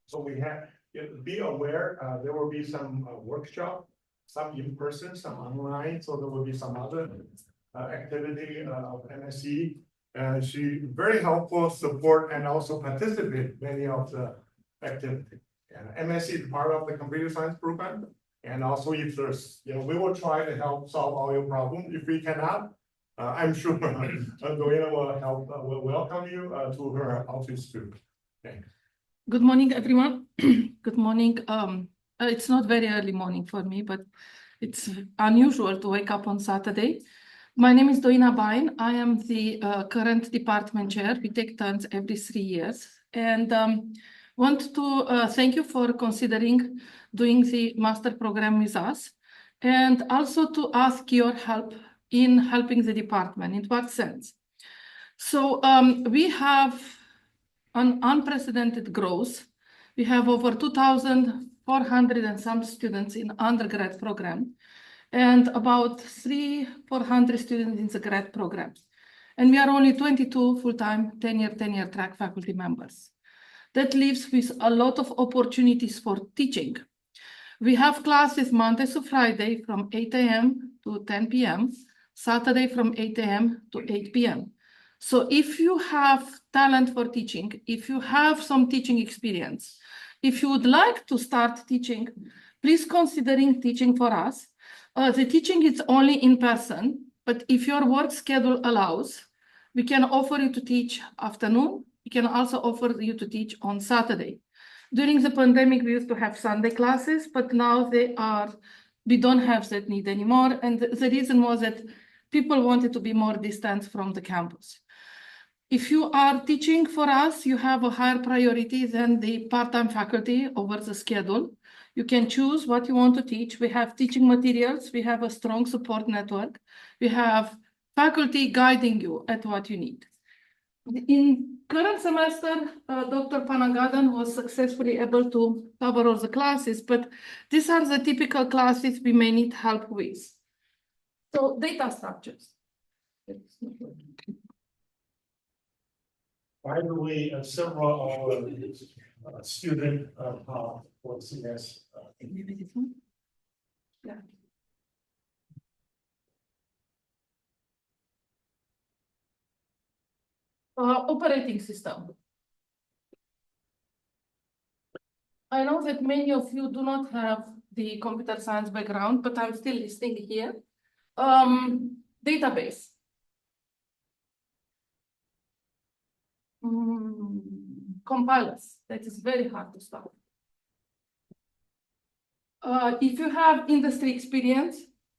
So we have, be aware, there will be some workshop, some in person, some online, so there will be some other activity of MSE. And she very helpful, support, and also participate many of the activity. And MSE is part of the computer science program. And also if there's, we will try to help solve all your problems. If we cannot, I'm sure Doina will help, will welcome you to her office too. Thanks. Good morning, everyone. Good morning. It's not very early morning for me, but it's unusual to wake up on Saturday. My name is Doina Bein. I am the current department chair. We take turns every 3 years. And want to thank you for considering doing the master program with us. And also to ask your help in helping the department. In what sense? So we have an unprecedented growth. We have over 2,400 and some students in undergrad program and about 300-400 students in the grad program. And we are only 22 full-time tenure track faculty members. That leaves with a lot of opportunities for teaching. We have classes Monday to Friday from 8 a.m. to 10 p.m., Saturday from 8 a.m. to 8 p.m. So if you have talent for teaching, if you have some teaching experience, if you would like to start teaching, please considering teaching for us. The teaching is only in person, but if your work schedule allows, we can offer you to teach afternoon. We can also offer you to teach on Saturday. During the pandemic, we used to have Sunday classes, but now we don't have that need anymore. And the reason was that people wanted to be more distant from the campus. If you are teaching for us, you have a higher priority than the part-time faculty over the schedule. You can choose what you want to teach. We have teaching materials. We have a strong support network. We have faculty guiding you at what you need. In current semester, Dr. Panagadan was successfully able to cover all the classes, but these are the typical classes we may need help with. So data structures. By the way, several student for CS. Yeah. Operating system. I know that many of you do not have the computer science background, but I'm still listing here. Database. Compilers. That is very hard to start. If you have industry experience,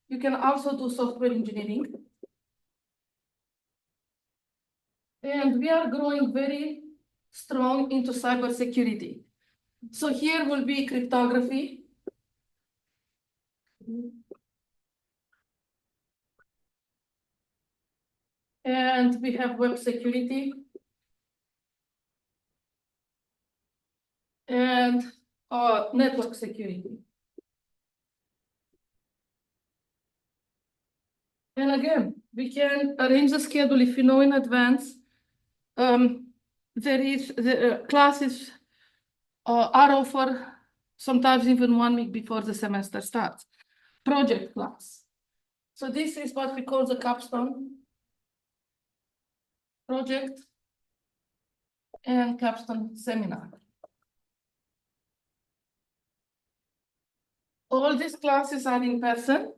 you can also do software engineering. And we are growing very strong into cybersecurity. So here will be cryptography. And we have web security. And network security. And again, we can arrange the schedule if you know in advance. There is the classes are offered sometimes even 1 week before the semester starts. Project class. So this is what we call the capstone project and capstone seminar. All these classes are in person.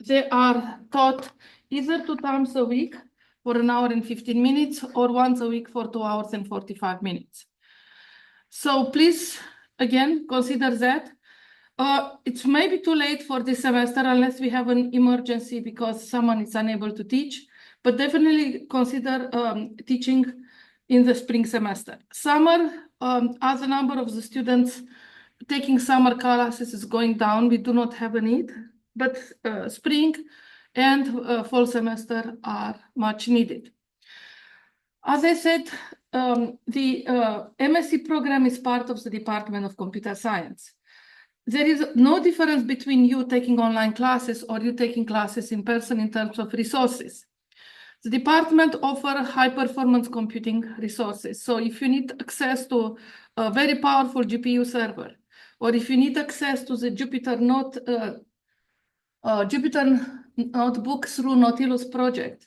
They are taught either 2 times a week for 1 hour and 15 minutes or once a week for 2 hours and 45 minutes. So please, again, consider that. It's maybe too late for this semester unless we have an emergency because someone is unable to teach, but definitely consider teaching in the spring semester. Summer, as the number of the students taking summer classes is going down, we do not have a need, but spring and fall semester are much needed. As I said, the MSE program is part of the Department of Computer Science. There is no difference between you taking online classes or you taking classes in person in terms of resources. The department offers high-performance computing resources. So if you need access to a very powerful GPU server, or if you need access to the Jupyter notebook through Nautilus project,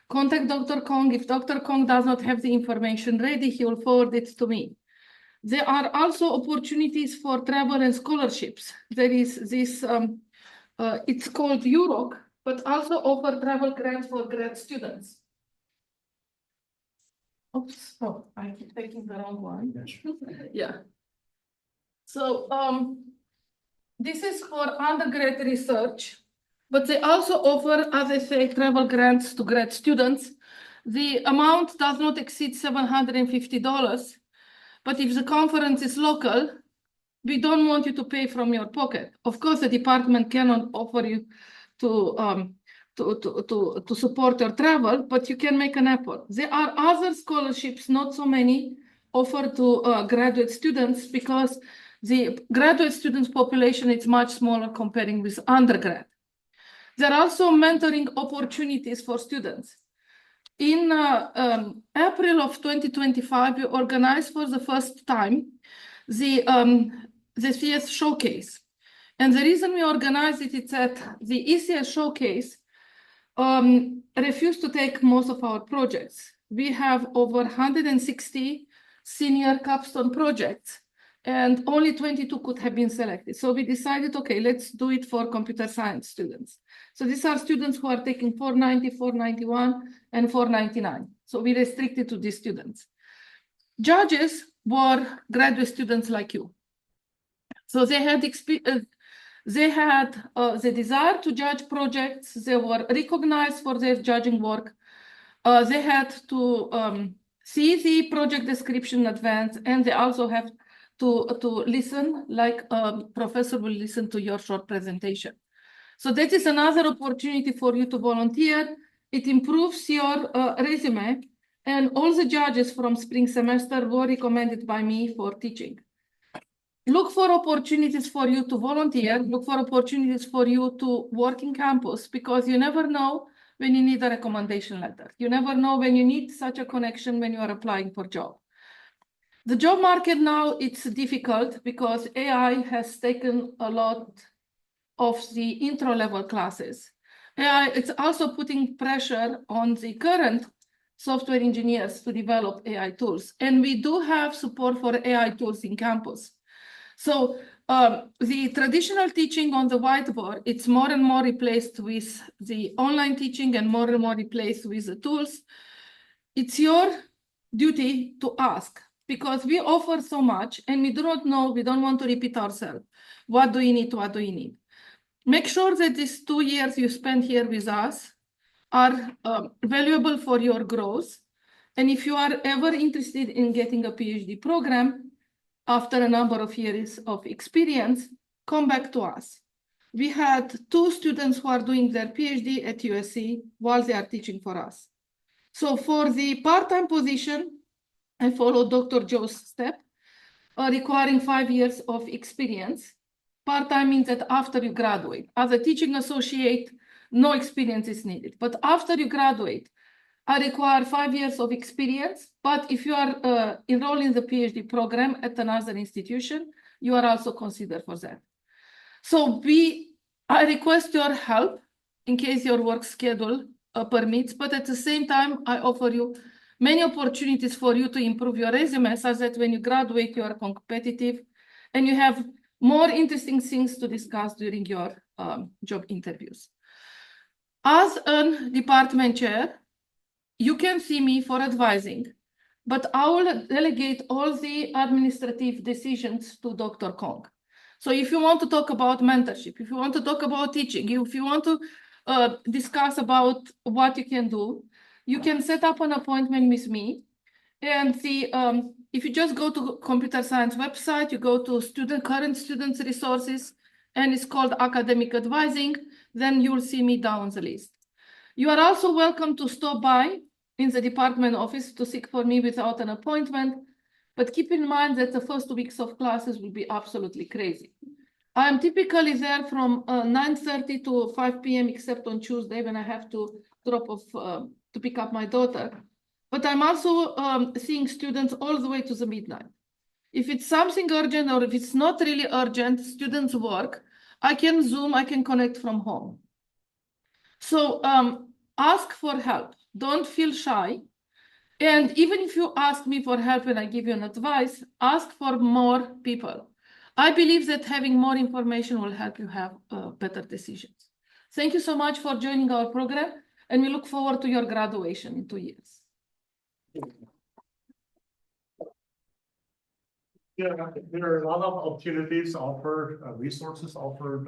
contact Dr. Kong. If Dr. Kong does not have the information ready, he will forward it to me. There are also opportunities for travel and scholarships. There is this, it's called UROC, but also offer travel grants for grad students. Oops, oh, I keep taking the wrong one. Yeah. So this is for undergrad research, but they also offer, as I say, travel grants to grad students. The amount does not exceed $750, but if the conference is local, we don't want you to pay from your pocket. Of course, the department cannot offer you to support your travel, but you can make an effort. There are other scholarships, not so many, offered to graduate students because the graduate students population is much smaller comparing with undergrad. There are also mentoring opportunities for students. In April of 2025, we organized for the first time the CS Showcase. And the reason we organized it is that the ECS Showcase refused to take most of our projects. We have over 160 senior capstone projects, and only 22 could have been selected. So we decided, okay, let's do it for computer science students. So these are students who are taking 490, 491, and 499. So we restricted to these students. Judges were graduate students like you. So they had the desire to judge projects. They were recognized for their judging work. They had to see the project description in advance, and they also have to listen, like a professor will listen to your short presentation. So that is another opportunity for you to volunteer. It improves your resume, and all the judges from spring semester were recommended by me for teaching. Look for opportunities for you to volunteer. Look for opportunities for you to work in campus, because you never know when you need a recommendation letter. You never know when you need such a connection when you are applying for a job. The job market now, it's difficult because AI has taken a lot of the intro level classes. AI, it's also putting pressure on the current software engineers to develop AI tools. And we do have support for AI tools in campus. So the traditional teaching on the whiteboard, it's more and more replaced with the online teaching and more replaced with the tools. It's your duty to ask, because we offer so much and we do not know, we don't want to repeat ourselves. What do you need? What do you need? Make sure that these 2 years you spend here with us are valuable for your growth. And if you are ever interested in getting a PhD program, after a number of years of experience, come back to us. We had 2 students who are doing their PhD at USC while they are teaching for us. So for the part-time position, I follow Dr. Joe's step, requiring 5 years of experience. Part-time means that after you graduate. As a teaching associate, no experience is needed. But after you graduate, I require 5 years of experience. But if you are enrolled in the PhD program at another institution, you are also considered for that. So I request your help in case your work schedule permits, but at the same time, I offer you many opportunities for you to improve your resume so that when you graduate, you are competitive and you have more interesting things to discuss during your job interviews. As a department chair, you can see me for advising, but I will delegate all the administrative decisions to Dr. Kong. So if you want to talk about mentorship, if you want to talk about teaching, if you want to discuss about what you can do, you can set up an appointment with me. And if you just go to computer science website, you go to current students resources, and it's called academic advising, then you'll see me down the list. You are also welcome to stop by in the department office to seek for me without an appointment, but keep in mind that the first 2 weeks of classes will be absolutely crazy. I am typically there from 9:30 to 5 p.m. except on Tuesday when I have to drop off to pick up my daughter. But I'm also seeing students all the way to the midnight. If it's something urgent or if it's not really urgent, students work, I can Zoom, I can connect from home. So ask for help. Don't feel shy. And even if you ask me for help and I give you an advice, ask for more people. I believe that having more information will help you have better decisions. Thank you so much for joining our program, and we look forward to your graduation in 2 years. Yeah, there are a lot of opportunities offered, resources offered